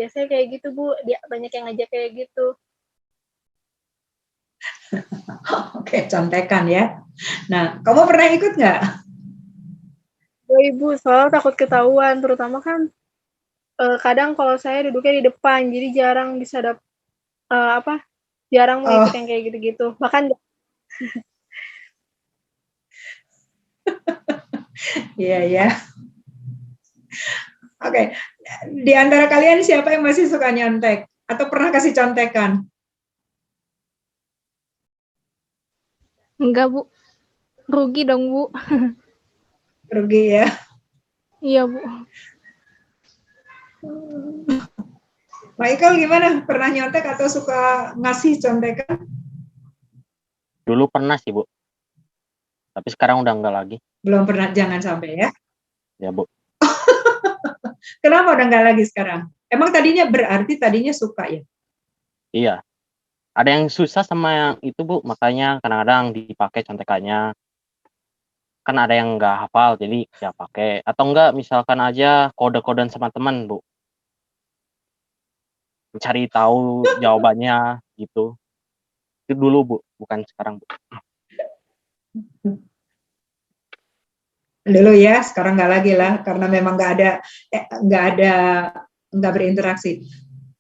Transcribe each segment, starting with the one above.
biasanya kayak gitu Bu, dia banyak yang ngajak kayak gitu. Oke, contekan ya. Nah, kamu pernah ikut nggak? Oh Ibu, soalnya takut ketahuan, terutama kan kadang kalau saya duduknya di depan, jadi jarang bisa jarang mau ikut Oh, yang kayak gitu-gitu. Bahkan iya ya. Oke, di antara kalian siapa yang masih suka nyontek? Atau pernah kasih contekan? enggak Bu, rugi dong Bu. Rugi ya. Iya Bu. Michael gimana? Pernah nyontek atau suka ngasih contekan? Dulu pernah sih, Bu. Tapi sekarang udah enggak lagi. Belum pernah, jangan sampai ya. Ya, Bu. Kenapa udah enggak lagi sekarang? Emang berarti tadinya suka ya? Iya. Ada yang susah sama yang itu, Bu. Makanya kadang-kadang dipakai contekannya. Kan ada yang nggak hafal, jadi ya pakai. Atau enggak, misalkan aja kode-koden sama teman, Bu. Mencari tahu jawabannya, gitu. Itu dulu, Bu. Bukan sekarang, Bu. Dulu ya, sekarang nggak lagi lah, karena memang nggak berinteraksi.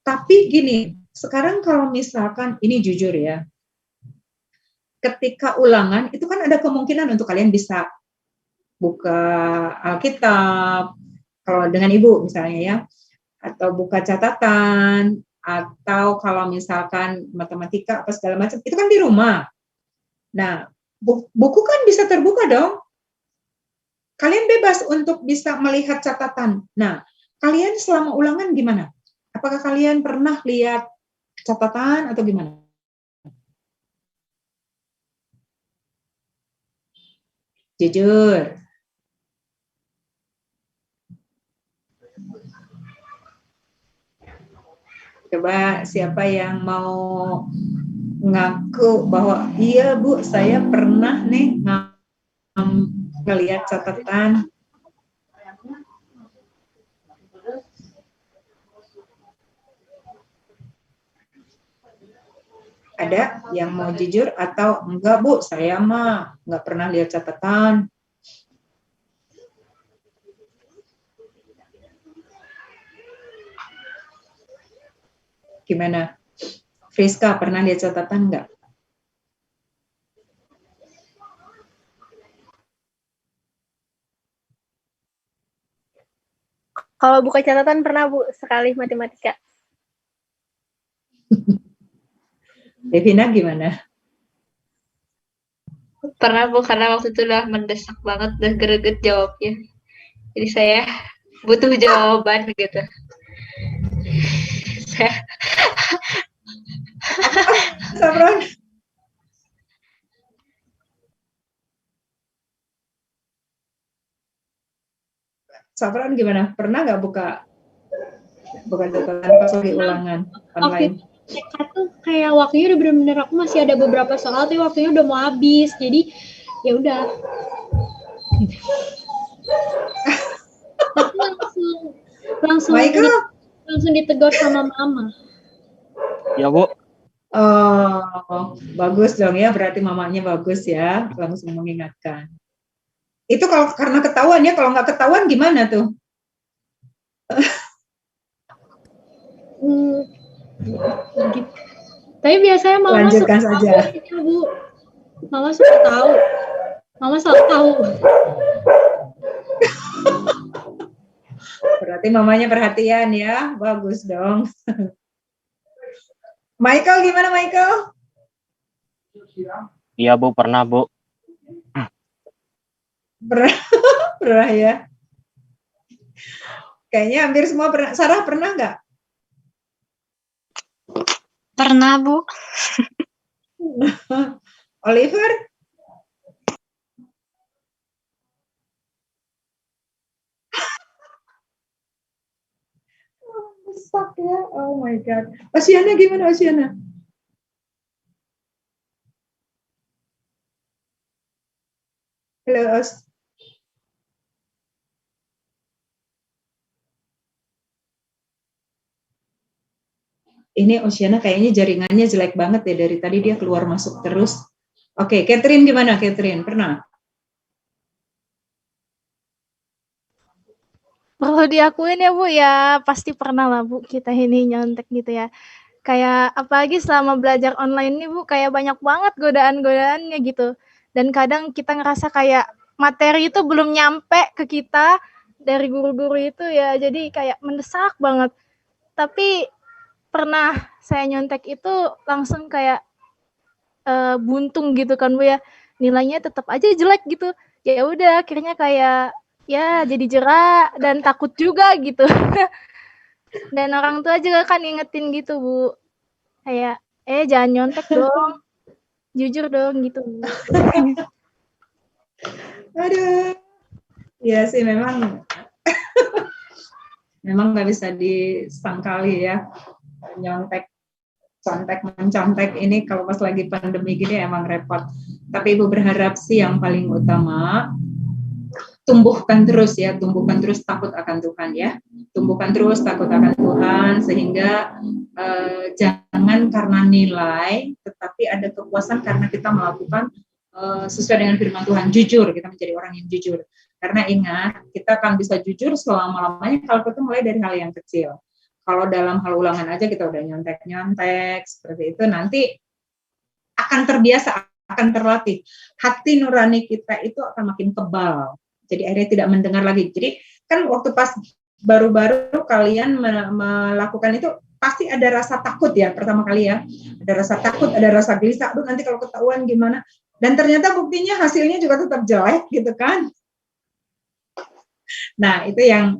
Tapi gini, sekarang kalau misalkan, ini jujur ya, ketika ulangan, itu kan ada kemungkinan untuk kalian bisa buka Alkitab, kalau dengan ibu misalnya ya, atau buka catatan, atau kalau misalkan matematika apa segala macam, itu kan di rumah. Nah, buku kan bisa terbuka dong. Kalian bebas untuk bisa melihat catatan. Nah, kalian selama ulangan gimana? Apakah kalian pernah lihat catatan atau gimana? Jujur. Coba siapa yang mau ngaku bahwa iya Bu, saya pernah nih ngelihat catatan. Ada yang mau jujur atau enggak Bu, saya mah nggak pernah lihat catatan. Gimana? Friska, pernah lihat catatan enggak? Kalau buka catatan pernah Bu, sekali matematika. Devina gimana? Pernah Bu, karena waktu itu udah mendesak banget, udah greget jawabnya. Jadi saya butuh jawaban gitu. Sabron? Sabron gimana? Pernah nggak buka catatan pas lagi ulangan online? TK tuh kayak waktunya udah bener-bener aku masih ada beberapa soal tapi waktunya udah mau habis, jadi ya udah tapi langsung ditegur sama mama. Ya, Bu. Oh, bagus dong ya, berarti mamanya bagus ya, langsung mengingatkan. Itu kalau karena ketahuan ya, kalau nggak ketahuan gimana tuh? Gitu. Tapi biasanya mama Lanjutkan suka saja. tahu gitu, Bu. Mama suka tahu. Mama selalu tahu. Berarti mamanya perhatian ya, bagus dong. Michael gimana Michael? Iya, Bu. Pernah, Bu. Pernah ya. Kayaknya hampir semua pernah. Sarah pernah nggak? Pernah, Bu. Oliver? Besar ya. Oh my god. Osiana gimana Osiana? Halo Os. Ini Oceana kayaknya jaringannya jelek banget ya, dari tadi dia keluar masuk terus. Oke, Catherine gimana Catherine? Pernah? Perlu diakuin ya Bu ya, pasti pernah lah Bu kita ini nyontek gitu ya. Kayak apalagi selama belajar online nih Bu, kayak banyak banget godaan-godaannya gitu. Dan kadang kita ngerasa kayak materi itu belum nyampe ke kita dari guru-guru itu ya, jadi kayak mendesak banget. Tapi pernah saya nyontek itu langsung kayak buntung gitu kan Bu ya, nilainya tetap aja jelek gitu. Ya udah akhirnya kayak ya jadi jerak dan takut juga gitu. Dan orang tua juga kan ingetin gitu Bu, kayak jangan nyontek dong, jujur dong gitu Bu. Aduh, ya sih memang memang nggak bisa disangkali ya, nyontek, mencontek ini kalau pas lagi pandemi gini emang repot. Tapi Ibu berharap sih yang paling utama, tumbuhkan terus takut akan Tuhan ya. Tumbuhkan terus takut akan Tuhan, sehingga jangan karena nilai, tetapi ada kepuasan karena kita melakukan sesuai dengan firman Tuhan. Jujur, kita menjadi orang yang jujur. Karena ingat, kita akan bisa jujur selama-lamanya kalau kita mulai dari hal yang kecil. Kalau dalam hal ulangan aja kita udah nyontek-nyontek, seperti itu, nanti akan terbiasa, akan terlatih. Hati nurani kita itu akan makin kebal. Jadi akhirnya tidak mendengar lagi. Jadi kan waktu pas baru-baru kalian melakukan itu, pasti ada rasa takut ya, pertama kali ya. Ada rasa takut, ada rasa gelisah, aduh nanti kalau ketahuan gimana. Dan ternyata buktinya hasilnya juga tetap jelek gitu kan. Nah, itu yang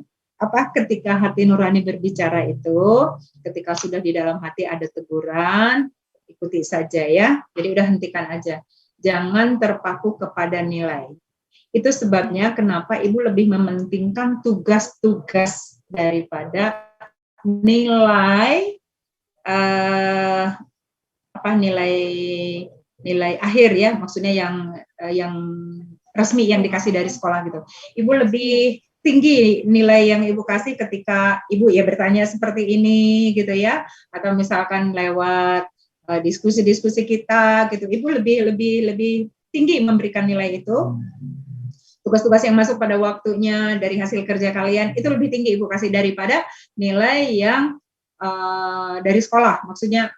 ketika hati nurani berbicara itu, ketika sudah di dalam hati ada teguran, ikuti saja ya. Jadi udah hentikan aja. Jangan terpaku kepada nilai. Itu sebabnya kenapa Ibu lebih mementingkan tugas-tugas daripada nilai nilai akhir ya, maksudnya yang resmi yang dikasih dari sekolah gitu. Ibu lebih tinggi nilai yang Ibu kasih ketika Ibu ya bertanya seperti ini gitu ya, atau misalkan lewat diskusi-diskusi kita gitu. Ibu lebih tinggi memberikan nilai itu. Tugas-tugas yang masuk pada waktunya dari hasil kerja kalian itu lebih tinggi Ibu kasih daripada nilai yang dari sekolah, maksudnya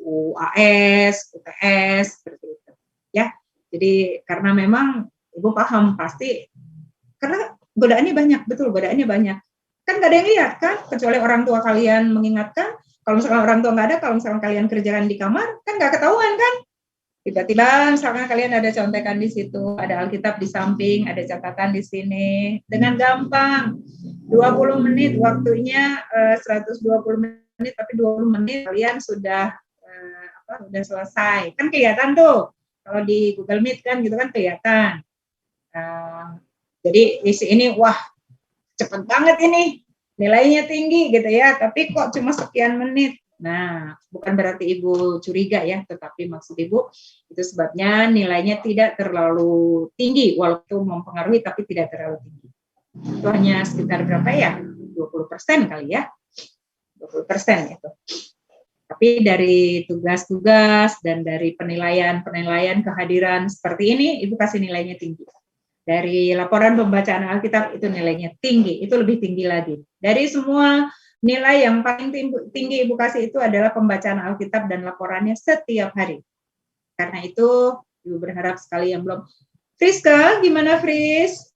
UAS, UTS seperti itu ya. Jadi karena memang Ibu paham pasti, karena godaannya banyak, betul godaannya banyak. Kan nggak ada yang lihat kan, kecuali orang tua kalian mengingatkan. Kalau misalkan orang tua nggak ada, kalau misalkan kalian kerjakan di kamar, kan nggak ketahuan kan. Tiba-tiba misalkan kalian ada contekan di situ, ada Alkitab di samping, ada catatan di sini, dengan gampang. 20 menit waktunya 120 menit, tapi 20 menit kalian sudah udah selesai. Kan kelihatan tuh. Kalau di Google Meet kan gitu kan kelihatan. Jadi isi ini wah cepet banget ini, nilainya tinggi gitu ya, tapi kok cuma sekian menit. Nah, bukan berarti Ibu curiga ya, tetapi maksud Ibu itu sebabnya nilainya tidak terlalu tinggi, walaupun mempengaruhi tapi tidak terlalu tinggi. Itu hanya sekitar berapa ya? 20% kali ya. 20% itu. Tapi dari tugas-tugas dan dari penilaian kehadiran seperti ini, Ibu kasih nilainya tinggi. Dari laporan pembacaan Alkitab itu nilainya tinggi, itu lebih tinggi lagi. Dari semua nilai yang paling tinggi Ibu kasih itu adalah pembacaan Alkitab dan laporannya setiap hari. Karena itu Ibu berharap sekali yang belum. Friska, gimana Fris?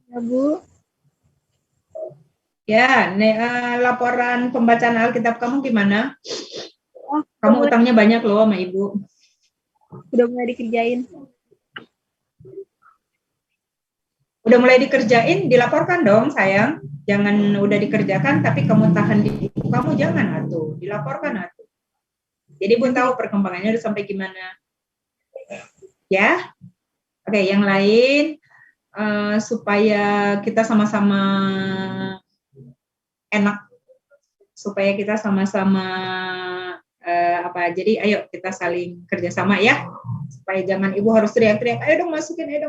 Ya Bu. Ya, laporan pembacaan Alkitab kamu gimana? Kamu utangnya banyak loh sama Ibu. Udah mulai dikerjain. Udah mulai dikerjain, dilaporkan dong sayang. Jangan udah dikerjakan tapi kamu tahan di buku kamu, jangan atuh, dilaporkan atuh. Jadi Bun tahu perkembangannya udah sampai gimana. Ya. Oke, yang lain supaya kita sama-sama enak, supaya kita sama-sama jadi ayo kita saling kerjasama ya, supaya jangan Ibu harus teriak-teriak, ayo dong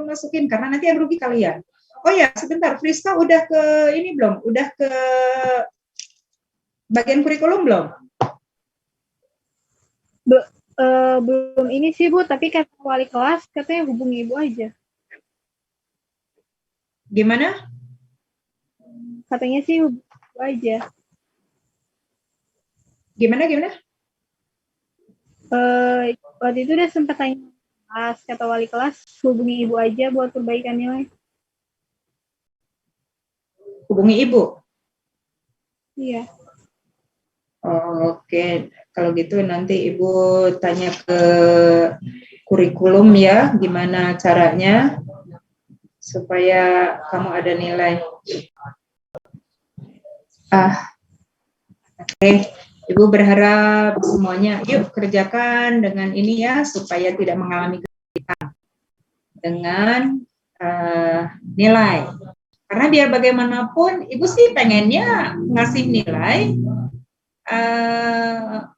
masukin, karena nanti yang rugi kalian. Oh ya, sebentar, Friska udah ke ini belum? Udah ke bagian kurikulum belum? Belum ini sih Bu, tapi kata wali kelas katanya hubungi Ibu aja. Gimana? Katanya sih hubungi Ibu aja. Gimana? Waktu itu udah sempat tanya kelas, kata wali kelas hubungi Ibu aja buat perbaikan nilai. Hubungi Ibu. Iya. Oke, kalau gitu nanti Ibu tanya ke kurikulum ya, gimana caranya supaya kamu ada nilai. Oke, Ibu berharap semuanya yuk kerjakan dengan ini ya, supaya tidak mengalami kesulitan dengan nilai. Karena biar bagaimanapun, Ibu sih pengennya ngasih nilai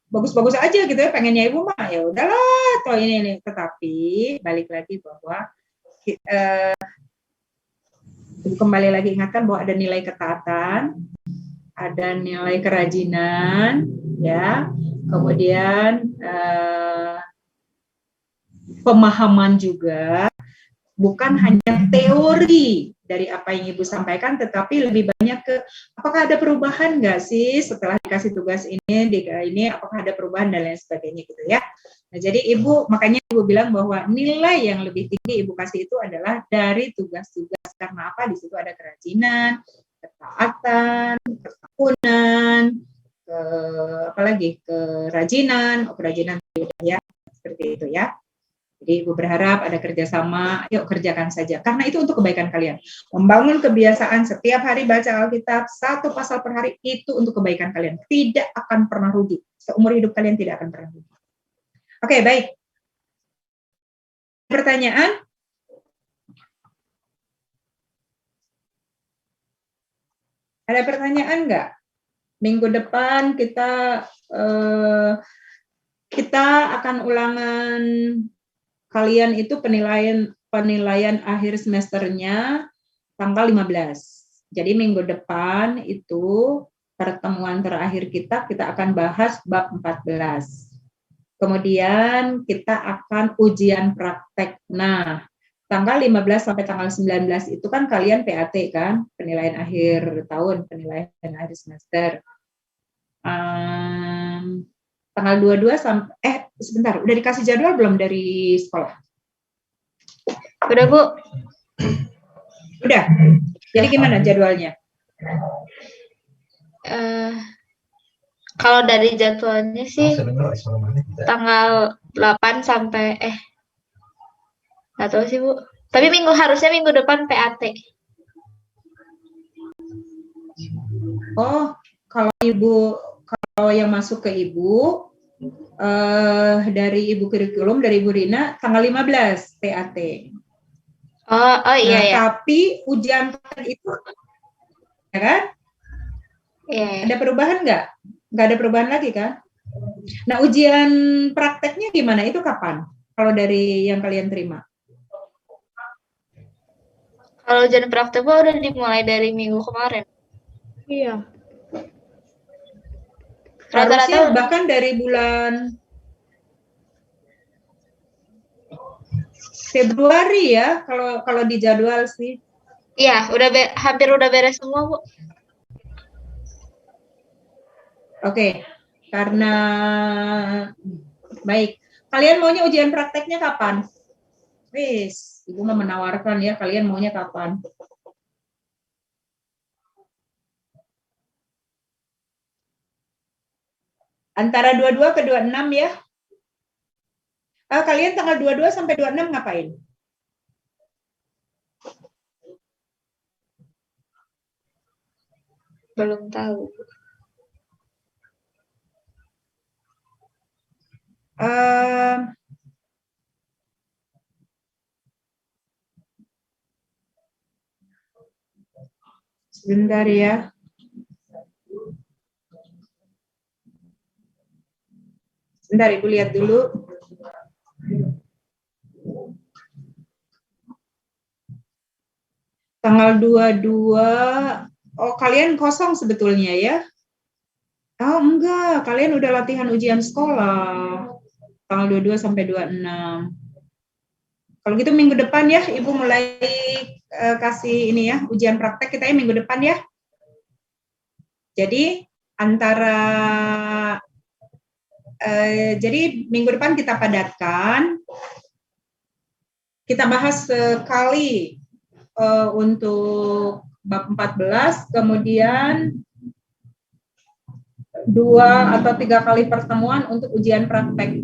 bagus-bagus aja gitu ya, pengennya Ibu mah ya udahlah toh ini. Tetapi balik lagi bahwa Ibu kembali lagi ingatkan bahwa ada nilai ketaatan, ada nilai kerajinan, ya, kemudian pemahaman juga, bukan hanya teori dari apa yang Ibu sampaikan, tetapi lebih banyak ke apakah ada perubahan nggak sih setelah dikasih tugas ini, apakah ada perubahan dan lain sebagainya gitu ya. Nah, jadi Ibu, makanya Ibu bilang bahwa nilai yang lebih tinggi Ibu kasih itu adalah dari tugas-tugas. Karena apa? Di situ ada kerajinan, ketaatan, ketekunan, apalagi kerajinan ya, seperti itu ya. Jadi Ibu berharap ada kerjasama, yuk kerjakan saja. Karena itu untuk kebaikan kalian. Membangun kebiasaan setiap hari baca Alkitab, 1 pasal per hari, itu untuk kebaikan kalian. Tidak akan pernah rugi. Seumur hidup kalian tidak akan pernah rugi. Oke, baik. Pertanyaan? Ada pertanyaan nggak? Minggu depan kita akan ulangan kalian itu penilaian akhir semesternya tanggal 15. Jadi minggu depan itu pertemuan terakhir kita akan bahas bab 14. Kemudian kita akan ujian praktek. Nah, tanggal 15 sampai tanggal 19 itu kan kalian PAT kan, penilaian akhir tahun, penilaian akhir semester. Tanggal 22 sampai sebentar, udah dikasih jadwal belum dari sekolah? Udah, Bu. Udah. Jadi gimana jadwalnya? Kalau dari jadwalnya sih tanggal 8 sampai nggak tahu sih, Bu. Tapi harusnya minggu depan PAT. Oh, kalau yang masuk ke Ibu dari Ibu kurikulum, dari Ibu Rina tanggal 15 PAT. Oh iya nah, ya. Tapi ujian itu, ya kan? Iya. Ada perubahan nggak? Nggak ada perubahan lagi kan? Nah, ujian prakteknya gimana? Itu kapan? Kalau dari yang kalian terima? Kalau ujian praktek udah dimulai dari minggu kemarin. Iya. Harusnya bahkan dari bulan Februari ya, kalau di jadwal sih. Iya, hampir udah beres semua, Bu. Oke, karena baik. Kalian maunya ujian prakteknya kapan? Wis, Ibu mau menawarkan ya, kalian maunya kapan? Antara 22 ke 26 ya. Kalian tanggal 22 sampai 26 ngapain? Belum tahu. Sebentar ya. Sebentar, Ibu lihat dulu. Tanggal 22, oh kalian kosong sebetulnya ya? Oh enggak, kalian udah latihan ujian sekolah. Tanggal 22 sampai 26. Kalau gitu minggu depan ya, Ibu mulai kasih ini ya, ujian praktek kita ya minggu depan ya. Jadi jadi minggu depan kita padatkan, kita bahas sekali untuk bab 14, kemudian 2 atau 3 kali pertemuan untuk ujian praktek.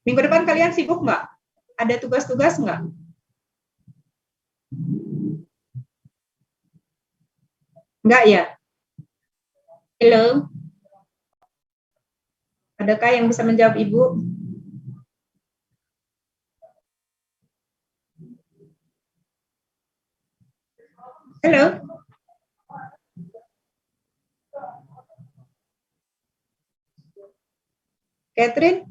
Minggu depan kalian sibuk nggak? Ada tugas-tugas nggak? Nggak ya? Halo? Adakah yang bisa menjawab Ibu? Halo? Catherine?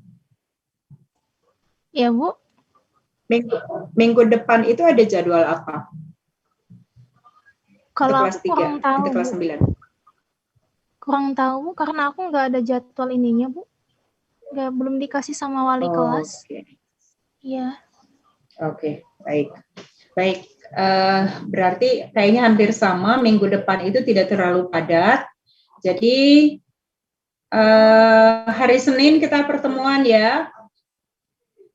Ya, Bu. Minggu depan itu ada jadwal apa? Kalau kelas aku kurang 3, tahu, untuk kelas Bu. 9. Kurang tahu, Bu, karena aku nggak ada jadwal ininya, Bu. Belum dikasih sama wali kelas. Iya. Oke, baik. Baik, berarti kayaknya hampir sama, minggu depan itu tidak terlalu padat. Jadi hari Senin kita pertemuan ya.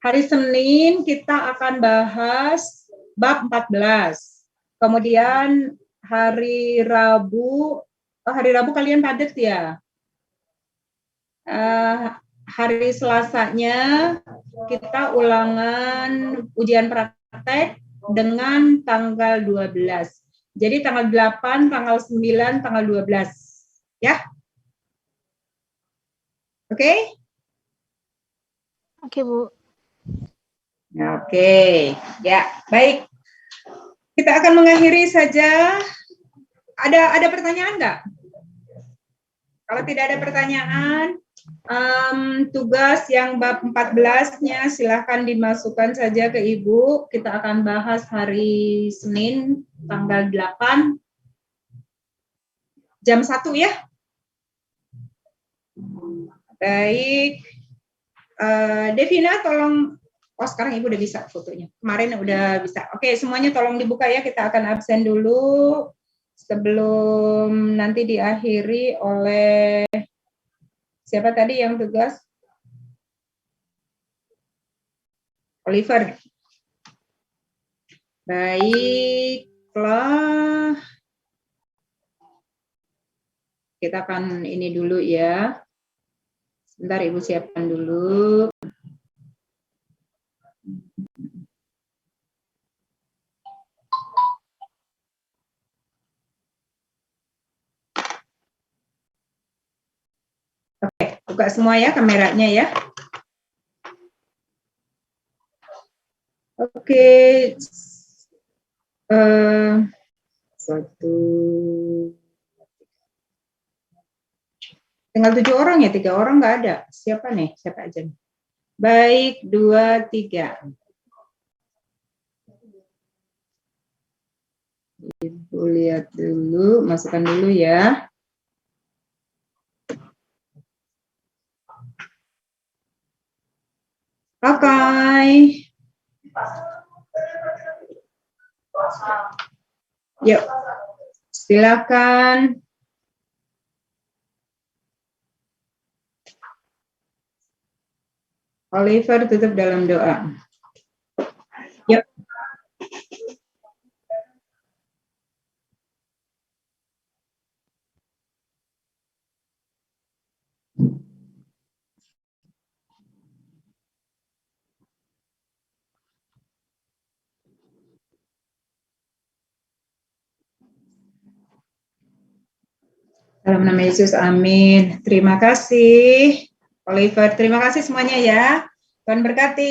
Hari Senin kita akan bahas bab 14. Kemudian hari Rabu kalian padat ya. Hari Selasanya kita ulangan ujian praktek dengan tanggal 12. Jadi tanggal 8, tanggal 9, tanggal 12. Ya? Oke? Oke, Bu. Oke. Ya, baik. Kita akan mengakhiri saja. Ada pertanyaan nggak? Kalau tidak ada pertanyaan, tugas yang bab 14-nya silahkan dimasukkan saja ke Ibu. Kita akan bahas hari Senin tanggal 8 jam 1 ya. Baik. Devina tolong, sekarang Ibu udah bisa fotonya. Kemarin udah bisa. Oke, semuanya tolong dibuka ya. Kita akan absen dulu sebelum nanti diakhiri oleh siapa tadi yang tugas? Oliver. Baiklah. Kita akan ini dulu ya. Sebentar Ibu siapkan dulu. Oke, buka semua ya kameranya ya. Oke. 1. Tinggal 7 orang ya, 3 orang nggak ada. Siapa nih? Siapa aja nih? Baik, 2, 3. Ibu lihat dulu, masukkan dulu ya. Oke. Yuk, silakan. Oliver tutup dalam doa. Yuk. Dalam nama Yesus, amin. Terima kasih, Oliver. Terima kasih semuanya ya. Tuhan berkati.